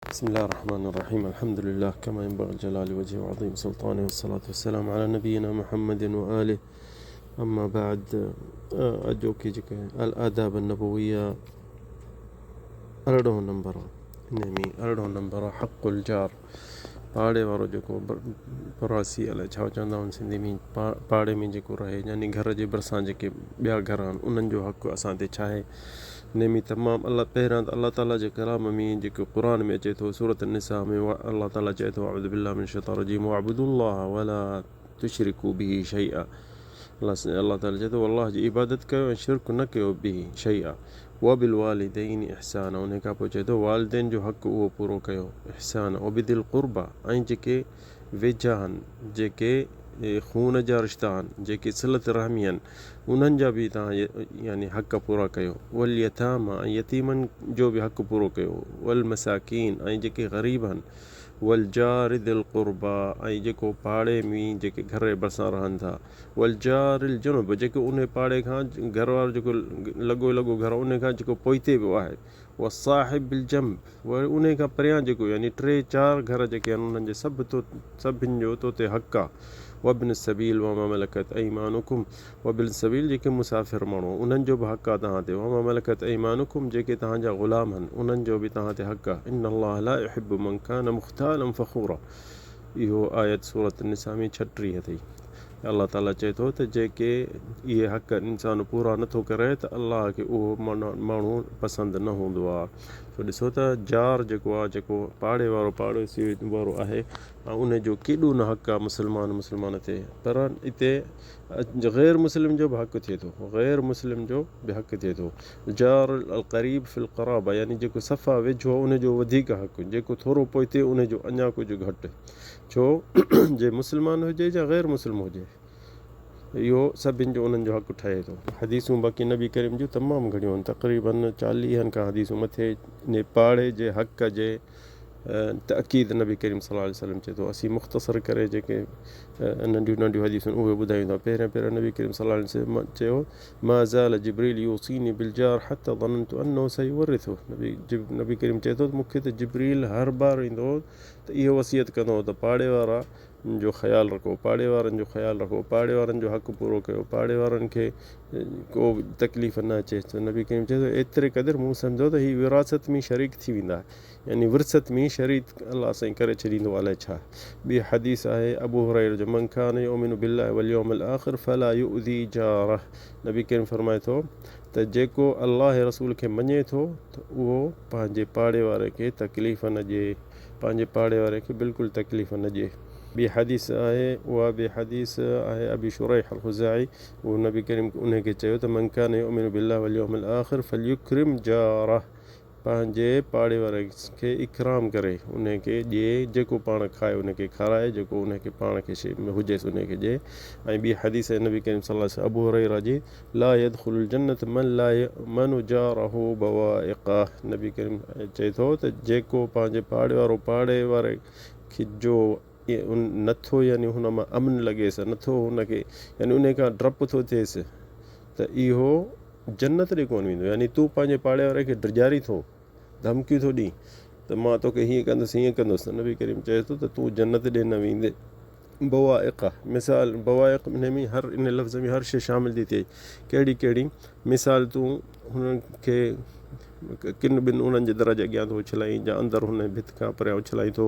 بسم الله الرحمن الرحيم. الحمد لله كما ينبغي لجلال وجهه وعظيم سلطانه، والصلاة والسلام على نبينا محمد وآله. أما بعد، अॼो की जेके आदाब नबविया 18 नंबर इनमें 18 नंबर हक़ुल जार, पाड़े वारो जेको पड़ोसी अलाए छा चवंदा आहिनि सिंधी में, पाड़े में जेको रहे, यानी घर जे भरिसां जेके ॿिया घर आहिनि उन्हनि जो हक़ु असां ते छा आहे। नेमी तमामु पहिरियां त अल्लाह ताला जे कलाम में जेको क़ुर में अचे थो, सूरत निसा में अल्लाह ताला चए थो अऊज़ु बिल्लाहि मिनश शैतानिर रजीम वअब्दुल्लाह वला तुशरिकू बिही शैआ। अल्लाह ताला चए थो अल्लाह जी इबादत कयो ऐं शिरक न कयो बिही शैआ वबिल वालिदैन इहसान। उन खां पोइ चए थो वालिदैन जो हक़ु उहो पूरो कयो, इहसान वबिदिल क़ुर्बा, ऐं जेके वेझा आहिनि, जेके खून जा रिश्ता आहिनि, जेके सिलत रहमी आहिनि, उन्हनि जा बि तव्हां यानी हक़ पूरा कयो। वल यतामा, ऐं यतीमनि जो बि हक़ु पूरो कयो। वल मसाकीन, ऐं जेके ग़रीब आहिनि। वल जारिदिल क़ुर्बा, ऐं जेको पाड़े में जेके घर जे भरिसां रहनि था। वल जारिल जुनुब, जेको उन पाड़े खां घर वारो जेको लॻो घर उन खां जेको पोइते पियो आहे। व साहिब बिल जंब, वरी उन खां परियां जेको यानी 3-4 घर जेके आहिनि उन्हनि जे सभिनि जो तो ते हक़ु आहे। वबिन सबील वमा मलकत ऐमानुकुम, वबिन सबील जेके मुसाफ़िर माण्हू उन्हनि जो बि हक़ु आहे तव्हां ते। वमा मलकत ऐमानुकुम, जेके तव्हांजा ग़ुलाम आहिनि उन्हनि जो बि तव्हां ते हक़ु आहे। इन्नल्लाह ला युहिब्बु मन कान मुख्तालन फ़ख़ूरा। इहो आयत सूरत निसा में 36 अथई। अल्लाह ताला चए थो त जेके इहे हक़ इंसान पूरा नथो करे त अल्लाह खे उहो माण्हू पसंदि न हूंदो आहे। छो ॾिसो त जार जेको आहे, जेको पाड़े वारो पाड़ोसी वारो आहे, ऐं उन जो केॾो न हक़ु आहे मुस्लमान ते। पर हिते ग़ैर मुस्लिम जो बि हक़ु थिए थो, ग़ैर मुस्लिम जो बि हक़ु थिए थो। जार अल क़रीब फिल क़राबा, यानी जेको सफ़ा वेझो उन जो वधीक हक़ु, जेको थोरो पोइते उन जो अञा कुझु घटि। छो जे मुस्लमान हुजे या ग़ैर मुस्लिम हुजे, इहो सभिनि जो उन्हनि जो हक़ु ठहे थो। हदीसूं बाक़ी नबी करीम जूं तमामु घणियूं आहिनि, तक़रीबन 40 खां हदीसूं मथे इन पाड़े जे हक़ जे तअकीद नबी करीम सल्लल्लाहु अलैहि वसल्लम चए थो। असीं मुख़्तसर करे जेके नंढियूं हदीसूं उहे ॿुधायूं था। पहिरियों नबी करीम सल्लल्लाहु अलैहि वसल्लम चयो मा ज़ाल जिब्रील यूसीनी बिल जार हत्ता ज़ननतु अन्नहु सयुवर्रिथु। नबी करीम चए थो मूंखे त जिब्रील हर बार ईंदो त इहो वसियत कंदो त पाड़े वारा जो ख़्यालु रखो, पाड़े वारनि जो ख़्यालु रखो, पाड़े वारनि जो हक़ु पूरो कयो, पाड़े वारनि खे को तकलीफ़ न अचे। त नबी करीम चए थो एतिरे क़दुरु मूं सम्झो त हीअ विरासत में शरीक थी वेंदा, यानी विरसत में शरीक अल्लाह साईं करे छॾींदो अलाए छा। ॿी हदीस आहे अबू हुरैरा जो, मन कान युमिनु बिल्लाहि वल यौमिल आख़िर फला युअज़ी जारह। नबी करीम फरमाए थो त जेको अल्लाह रसूल खे मञे थो त उहो पंहिंजे पाड़े वारे खे तकलीफ़ न ॾिए, पंहिंजे पाड़े वारे खे बिल्कुलु तकलीफ़ न ॾिए। ॿी हदीस आहे, उहा ॿी हदीस आहे अबी शुरैह अल ख़ुज़ाई। उहो नबी करीम उनखे चयो त मन कान युमिनु बिल्लाहि वल यौमिल आख़िर फलयुक्रिम जारह, पंहिंजे पाड़े वारे खे इकराम करे, उनखे ॾिए, जेको पाण खाए उनखे खाराए, जेको उनखे पाण खे शइ हुजेसि उनखे ॾिए। ऐं ॿी हदीस नबी करीम सल्लल्लाहु अलैहि वसल्लम अबू हुरैरा जी, ला यदखुलुल जन्नत मन ला यमनु जारहु बवाइक़ा। नबी करीम चए थो त जेको पंहिंजे पाड़े वारे खे जो नथो, यानी हुन मां अमन लॻेसि नथो, हुनखे यानी उन खां डपु थो थिएसि, त इहो जन्नत ॾे कोन वेंदो। यानी तूं पंहिंजे पाड़े वारे खे ड्रिजारी थो, धमकियूं थो ॾी त मां तोखे हीअं कंदुसि हीअं कंदुसि, त नबी करीम चए थो त तूं जन्नत ॾे न वेंदे। बवाइक़ मिसाल, बवाइक़ इन में हर इन लफ़्ज़ में हर शइ शामिल थी थिए। कहिड़ी मिसाल, तूं हुननि खे किन ॿिनि उन्हनि जे दर जे अॻियां थो उछलाईं, या अंदरि हुन भित खां परियां उछलाई थो,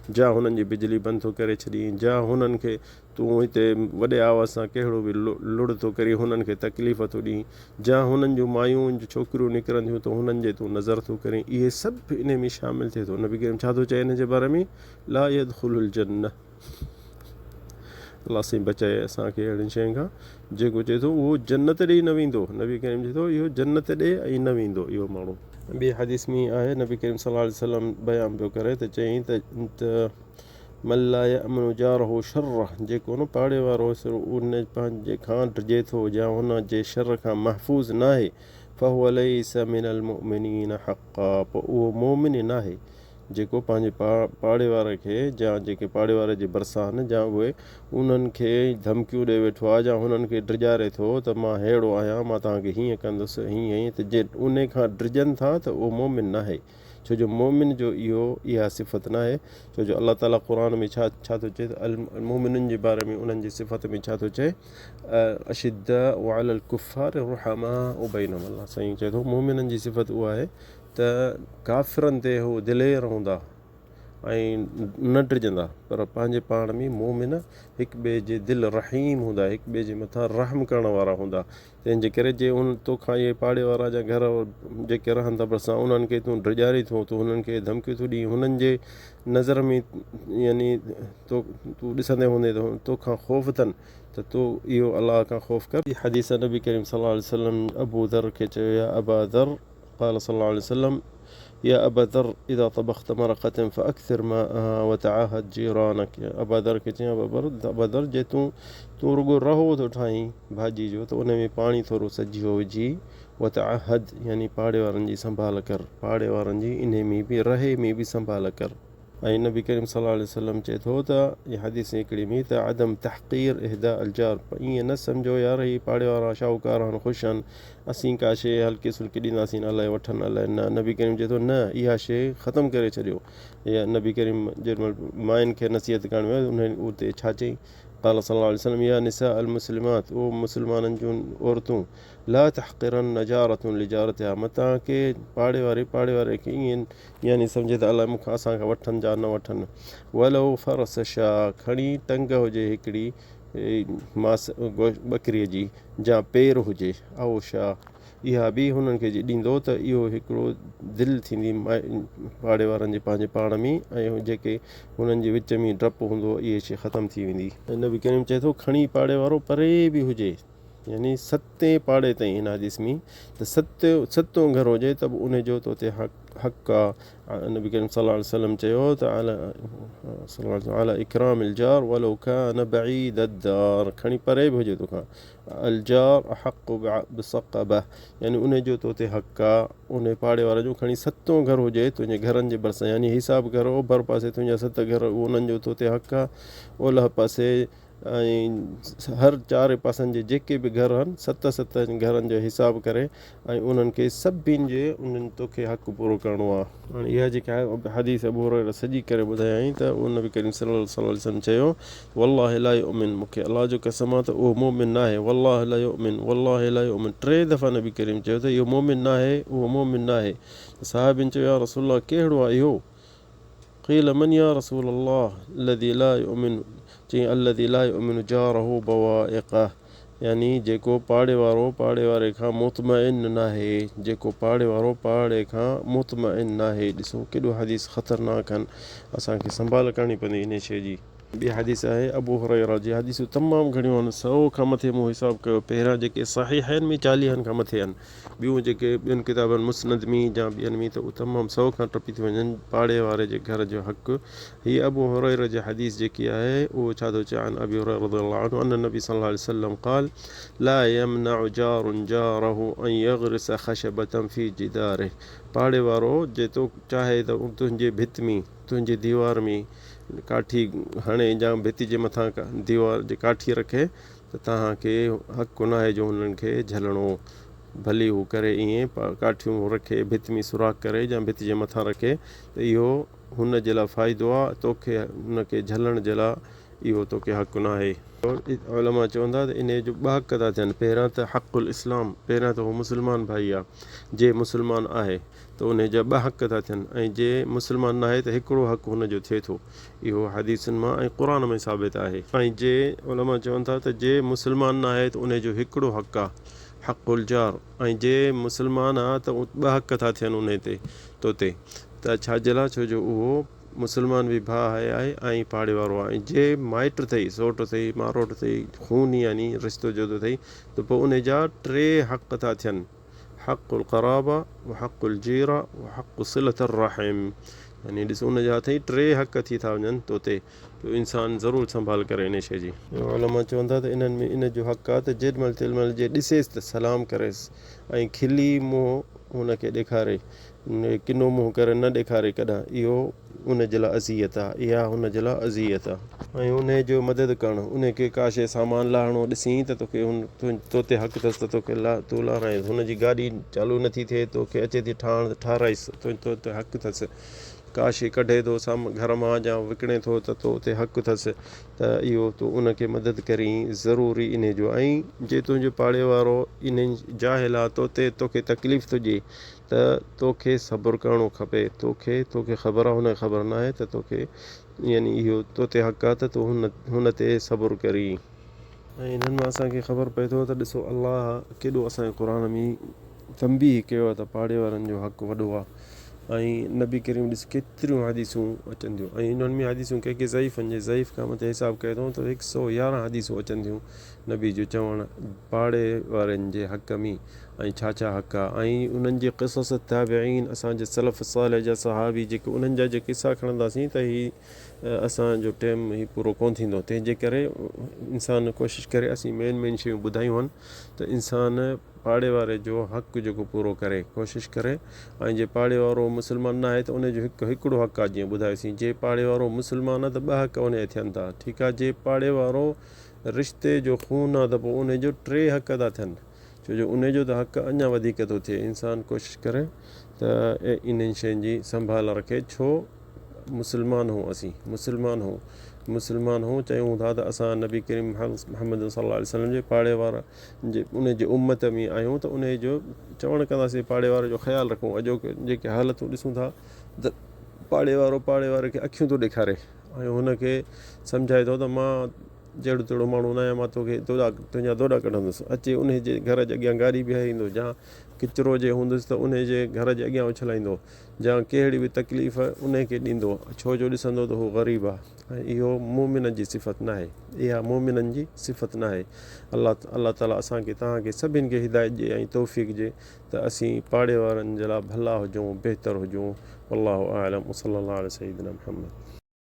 जा हुननि जी बिजली बंदि थो करे छॾीं, जा हुननि खे तूं हिते वॾे आवाज़ सां कहिड़ो बि लुड़ थो करी हुननि खे तकलीफ़ थो ॾीं, जा हुननि जूं मायूं छोकिरियूं निकिरंदियूं त हुननि जे तूं नज़र थो करीं, इहे सभु इन में शामिल थिए थो। नबी करीम छा थो चए इन जे बारे में, ला यदखुलुल जन्नह, अल्लाह साईं बचाए असांखे अहिड़ियुनि शयुनि खां। जेको चए थो उहो जन्नत ॾे न वेंदो, नबी करीम चए थो इहो जन्नत ॾे ऐं न वेंदो इहो माण्हू। ॿी हदीस में आहे, नबी करीम सल्लल्लाहु अलैहि वसल्लम बयान पियो करे त चयईं त मन ला यअमनु जारहु शर्रह, जेको न पाड़े वारो उन पंहिंजे खां डिॼे थो या हुन जे शर खां महफ़ूज़ न आहे, फहुव लैसा मिनल मुमिनीन हक़्क़ा, पोइ उहो मोमिन न आहे जेको पंहिंजे पाड़े वारे खे, या जेके पाड़े वारे जे भरिसां आहिनि, या उहे उन्हनि खे धमकियूं ॾेई वेठो आहे, या हुननि खे ड्रिजारे थो त मां अहिड़ो आहियां, मां तव्हांखे हीअं कंदुसि हीअं, त जे उन खां ड्रिजनि था त उहो मोमिन न आहे। छो जो मोमिन जो इहा सिफ़त न आहे, छो जो अलाह ताला क़ुर में छा थो चए त मोमिननि जे बारे में उन्हनि जी सिफ़त में छा थो चए, अशिद्दा व अलल कुफ़ार रुहमा बैनहुम। अलाह साईं चए थो मोमिननि जी सिफ़त उहा आहे त काफ़िरनि ते हू दिलेर हूंदा ऐं न ड्रिजंदा, पर पंहिंजे पाण में मोमिन हिकु ॿिए जे दिलि रहीम हूंदा, हिकु ॿिए जे मथां रहम करण वारा हूंदा। तंहिंजे करे जे तोखां इहे पाड़े वारा जा घर जेके रहनि था भरिसां उन्हनि खे तूं ड्रिजारी थो, तूं हुननि खे धमकियूं थो ॾीं, हुननि जे नज़र में यानी तूं ॾिसंदे हूंदे त तोखां ख़ौफ़ अथनि, त तूं इहो अलाह खां ख़ौफ़ कर। हदीस नबी करीम सल्लल्लाहु अलैहि वसल्लम अबू दर खे चयो, या अबा दर क़ाल सल्लल्लाहु अलैहि वसल्लम या अबा दर इदा तबख़्त मरक़तन फ़अक्सिर माअहा वतअहद जीरानक। अबा दर खे चई, अबा दर जे तूं रुगो रहो थो ठाहीं भाॼी जो, त उन में पाणी थोरो सॼो विझी, वतअहद यानी पाड़े वारनि जी संभाल कर, पाड़े वारनि जी इन में बि रहे में बि संभाल कर। ऐं नबी करीम सल्लल्लाहु अलैहि वसल्लम चए थो त इहा हदीस हिकिड़ी में त अदम तहक़ीर इहदा अलजार, ईअं न सम्झो यार ही पाड़े वारा शाहूकार आहिनि, ख़ुशि आहिनि, असीं का शइ हल्की सुल्की ॾींदासीं अलाए वठनि अलाए न। नबी करीम चए थो न, इहा शइ ख़तमु करे छॾियो। या नबी करीम जेॾीमहिल मायुनि खे नसीहत करण वियो उन उते छा चई, क़ाल सल्लल्लाहु अलैहि वसल्लम या निसा अल मुस्लिमात, ओ मुस्लमाननि जूं औरतूं, ला तहक़िरन नजारतुन लिजारतिहा, मतां के पाड़े वारे खे ईअं यानी सम्झे त अलाए मूंखां असांखां वठनि जा न वठनि। वलो फ़रस शाह, खणी टंग हुजे हिकिड़ी मास ॿकरीअ जी, जा पेर हुजे, आओ शाह, इहा बि हुननि खे ॾींदो त इहो हिकिड़ो दिलि थींदी पाड़े वारनि जे पंहिंजे पाण में, ऐं जेके हुननि जे विच में डपु हूंदो इहे शइ ख़तमु थी वेंदी। ऐं नबी करीम चए थो खणी पाड़े वारो परे बि हुजे, यानी सतें पाड़े ताईं हिन हदीस में, त सतों घर हुजे त बि उन जो तो ते हक़ आहे। नबी करीम सल्लल्लाहु अलैहि वसल्लम चयो त अला इकरामिल जार वलो कान बईद अद्दार, खणी परे बि हुजे तोखां, अल जार अहक़ु बिसक़बह, यानी उन जो तो ते हक़ आहे, उन पाड़े वारे जो खणी सतों घर हुजे तुंहिंजे घरनि जे भरिसां, यानी हिसाब कर ओभर पासे तुंहिंजा 7 घर उन्हनि जो तो ते हक़ आहे, ओलह पासे ऐं हर 4 पासनि जे जेके बि घर आहिनि 7 घरनि जो हिसाब करे ऐं उन्हनि खे सभिनि जे उन्हनि तोखे हक़ु पूरो करिणो आहे। हाणे इहा जेका आहे हदीस अबू हुरैरा सॼी करे ॿुधायईं त उन नबी करीम सल्लल्लाहु अलैहि वसल्लम चयो, वल्लाहि ला युमिन, मूंखे अलाह जो कसम आहे त उहो मोमिन न आहे, वल्लाहि ला युमिन, वल्लाहि ला युमिन, 3 दफ़ा नबी करीम चयो त इहो मोमिन न आहे, उहो मोमिन न आहे। साहिबनि चयो, या रसूल अल्लाह कहिड़ो आहे इहो? क़ील मन या रसूल अल्लाह लदी ला युमिन, चई अल्लदी ला युमिन जारहु बवाइक़ह, यानी जेको पाड़े वारे खां मुतमइन न आहे, जेको पाड़े वारो पाड़े खां मुतमइन न आहे। ॾिसो केॾो हदीस ख़तरनाक आहिनि, असांखे संभाल करणी पवंदी इन शइ जी। ॿी हदीस आहे अबू हुरैरा जी, हदीसूं तमामु घणियूं आहिनि, 100 खां मथे मूं हिसाब कयो, पहिरियां जेके सहीहैन में 40 खां मथे आहिनि, ॿियूं जेके ॿियनि किताबनि मुस्नद में या ॿियनि में त उहे तमामु 100 खां टपी थी वञनि पाड़े वारे जे घर जो हक़ु। हीअ अबू हुरैरा जी हदीस जेकी आहे उहो छा थो चए, अन अबी हुरैरा रज़ियल्लाहु अन्हु अन नबी सल्लल्लाहु अलैहि वसल्लम क़ाल ला यमनउ जारुन जारहु अन यग़रिस ख़शबतन फी जिदारिह, पाड़े वारो जे तो चाहे त तुंहिंजे भित में तुंहिंजी दीवार में काठी हणे या भिति जे मथां दीवार जे काठी रखे, त तव्हांखे हक़ु न आहे जो हुननि खे झलणो, भली हू करे ईअं काठियूं रखे भित में सुराख़ करे या भिति जे मथां रखे, त इहो हुन जे लाइ फ़ाइदो आहे, तोखे हुनखे झलण जे लाइ इहो तोखे हक़ु न आहे। उलमा चवंदा त इन जो 2 हक़ था थियनि, पहिरियां त हक़ुल इस्लाम, पहिरियां त उहो मुस्लमान भाई आहे, जे मुस्लमान आहे त उन जा 2 हक़ था थियनि, ऐं जे मुस्लमान न आहे त हिकिड़ो हक़ु हुनजो थिए थो, इहो हदीसुनि मां ऐं क़ुर में साबित आहे। ऐं जे उलमा चवनि था त जे मुस्लमान न आहे त उन जो हिकिड़ो हक़ु आहे हक़ुल जार, ऐं जे मुस्लमान आहे त 2 हक़ था थियनि उन ते तोते, त छाजे लाइ, छो जो उहो मुस्लमान बि भाउ आहे ऐं पाड़े वारो आहे, ऐं जे माइट अथई, सौट अथई, मारोट अथई, खून यानी रिश्तो जुदो अथई, त पोइ उन जा 3 हक़ था थियनि, हक़ुल क़राबा व हक़ुल जीरा व हक़ु सिलतुर रहम, यानी ॾिसो उन जा अथई 3 हक़ थी था वञनि तोते, तो इंसानु ज़रूरु संभाल करे इन शइ जी। उलमा चवंदा त इन्हनि में इन जो हक़ आहे त जेॾीमहिल तेॾीमहिल जे ॾिसेसि त सलाम करेसि, ऐं खिली मुंहुं हुनखे ॾेखारे किनो मुंहुं करे न ॾेखारे कॾहिं, इहो उन जे लाइ अज़ियत आहे, इहा हुन जे लाइ अज़ियत आहे। ऐं उन जो मदद करणु, उनखे का शइ सामान लाहिणो ॾिसी त तोखे तो ते हक़ु अथसि त तोखे तूं लाराइसि। हुनजी गाॾी चालू नथी थिए, तोखे अचे थी ठाराइसि, तो ते हक़ु अथसि। का शइ कढे थो घर मां या विकिणे थो त तो ते हक़ु अथसि, त इहो तूं उनखे मदद करीं ज़रूरी इन जो। ऐं जे तुंहिंजो पाड़े वारो इन जाहिल आहे, तोखे तकलीफ़ थो ॾिए त तोखे सब्रु करिणो खपे। तोखे ख़बर आहे, हुनखे ख़बर न आहे त तोखे यानी इहो तो ते हक़ु आहे त तूं हुन ते सब्रु करी। ऐं इन्हनि मां असांखे ख़बर पए थो त ॾिसो अलाह केॾो असांजे क़ुर में तंबीह कयो आहे त पाड़े वारनि जो हक़ु वॾो आहे। ऐं नबी करीम ॾिस केतिरियूं हदीसूं अचनि थियूं, ऐं इन्हनि में हदीसूं कंहिं ज़ईफ़ खां मथे हिसाबु कयो अथऊं त 111 हदीसूं अचनि थियूं नबी जो चवणु पाड़े वारनि जे हक़ में ऐं छा हक़ आहे। ऐं उन्हनि जे क़िसस ताबिईन, असांजे सलफ़ सालिह जा सहाबी जेके उन्हनि जा जे किसा खणंदासीं त असांजो टाइम ही पूरो कोन थींदो। तंहिंजे करे इंसानु कोशिशि करे असीं मेन शयूं ॿुधायूं आहिनि त इंसानु पाड़े वारे जो हक़ु जेको पूरो करे कोशिशि करे। ऐं जे पाड़े वारो मुस्लमान न आहे त उनजो हिकिड़ो हक़ु आहे, जीअं ॿुधायोसीं जे पाड़े वारो मुस्लमान आहे त 2 हक़ उनजा थियनि था, ठीकु आहे। जे पाड़े वारो रिश्ते जो खून आहे त पोइ उनजो 3 हक़ था थियनि, छो जो उनजो त हक़ु अञा वधीक थो थिए। इंसानु कोशिशि करे त इन्हनि शयुनि जी संभाल रखे, छो मुस्लमान हूं चयूं था त असां नबी करीम मुहम्मद सल्लल्लाहु अलैहि वसल्लम जे पाड़े वारा उनजे उम्मत में आहियूं, त उनजो चवणु कंदासीं पाड़े वारे जो ख़्यालु रखूं। अॼोके जेके हालतूं ॾिसूं था त पाड़े वारे खे अखियूं थो ॾेखारे ऐं हुनखे सम्झाए थो त मां जहिड़ो माण्हू न आहियां, मां तुंहिंजा दोॾा कढंदुसि। अचे उनजे घर जे अॻियां गाॾी बीहारींदो, या किचिरो जे हूंदुसि त उनजे घर जे अॻियां उछलाईंदो, या कहिड़ी बि तकलीफ़ उनखे ॾींदो, छो जो ॾिसंदो त हू ग़रीब आहे। ऐं इहो मोमिन जी सिफ़त न आहे, इहा मोमिननि जी सिफ़त न आहे। अलाह ताला असांखे तव्हांखे सभिनि खे हिदायत ॾिए ऐं तौफ़ीक़ ॾिए त असीं पाड़े वारनि जे लाइ भला हुजूं, बहितर हुजूं। अल्लाहु आलम। सल्लल्लाहु अला सय्यिदिना मुहम्मद।